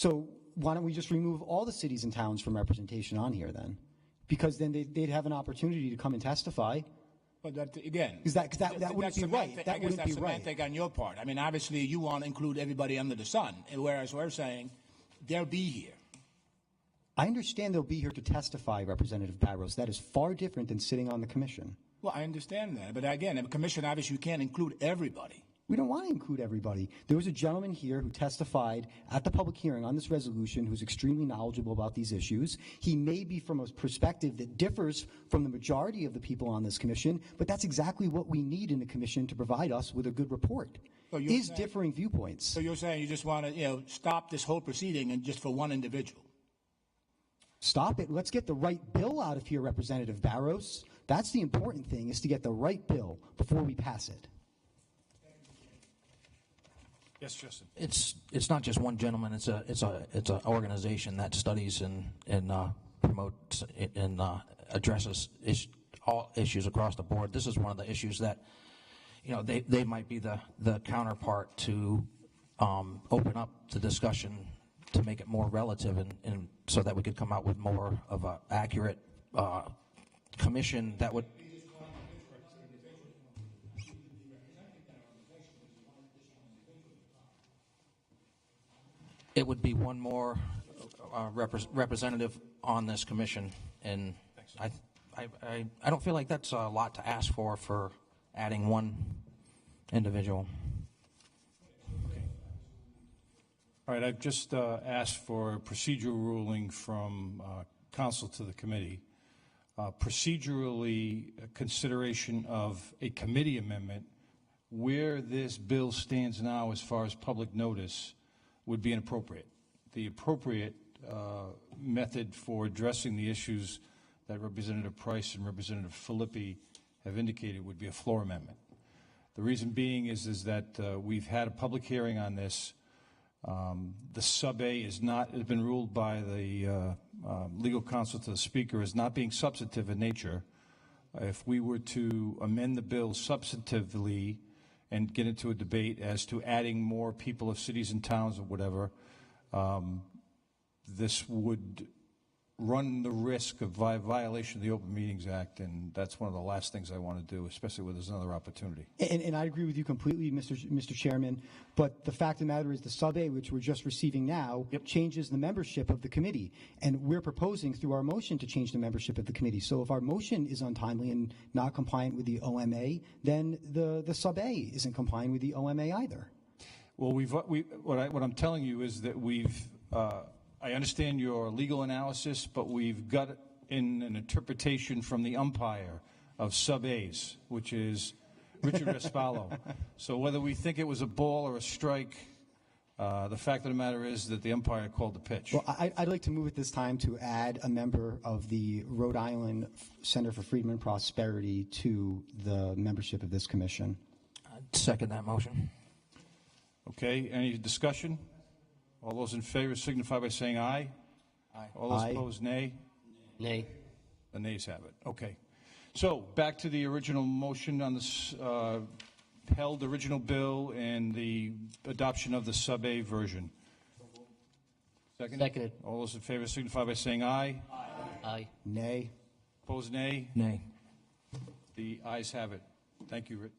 So why don't we just remove all the cities and towns from representation on here then? Because then they'd have an opportunity to come and testify. But that, again, Because that wouldn't be right. That wouldn't be right. Semantic on your part. I mean, obviously, you want to include everybody under the sun, whereas we're saying they'll be here. I understand they'll be here to testify, Representative Barros. That is far different than sitting on the commission. Well, I understand that. But again, in a commission, obviously, you can't include everybody. We don't want to include everybody. There was a gentleman here who testified at the public hearing on this resolution who's extremely knowledgeable about these issues. He may be from a perspective that differs from the majority of the people on this commission, but that's exactly what we need in the commission to provide us with a good report. So differing viewpoints. So you're saying you just want to, stop this whole proceeding and just for one individual? Stop it. Let's get the right bill out of here, Representative Barros. That's the important thing, is to get the right bill before we pass it. Yes, Justin. It's not just one gentleman. It's an organization that studies and promotes and addresses all issues across the board. This is one of the issues that they might be the counterpart to open up the discussion to make it more relative and so that we could come out with more of an accurate commission that would. It would be one more representative on this commission, and I don't feel like that's a lot to ask for adding one individual. Okay. All right, I've just asked for a procedural ruling from council to the committee. Procedurally, consideration of a committee amendment where this bill stands now as far as public notice would be inappropriate. The appropriate method for addressing the issues that Representative Price and Representative Filippi have indicated would be a floor amendment. The reason being is that we've had a public hearing on this. The sub-A has been ruled by the legal counsel to the Speaker as not being substantive in nature. If we were to amend the bill substantively and get into a debate as to adding more people of cities and towns or whatever, this would run the risk of violation of the Open Meetings Act, and that's one of the last things I want to do, especially when there's another opportunity. And I agree with you completely, Mr. Chairman, but the fact of the matter is the sub-A, which we're just receiving now, changes the membership of the committee, and we're proposing through our motion to change the membership of the committee. So if our motion is untimely and not compliant with the OMA, then the sub-A isn't complying with the OMA either. Well, what I'm telling you is that I understand your legal analysis, but we've got in an interpretation from the umpire of sub-A's, which is Richard Respallo. So whether we think it was a ball or a strike, the fact of the matter is that the umpire called the pitch. Well, I'd like to move at this time to add a member of the Rhode Island Center for Freedom and Prosperity to the membership of this commission. I'd second that motion. Okay, any discussion? All those in favor signify by saying aye. Aye. All those opposed, nay. Nay. The nays have it. Okay. So back to the original motion on this held original bill and the adoption of the sub-A version. Seconded. All those in favor signify by saying aye. Aye. Aye. Nay. Opposed, nay. Nay. The ayes have it. Thank you, Rick.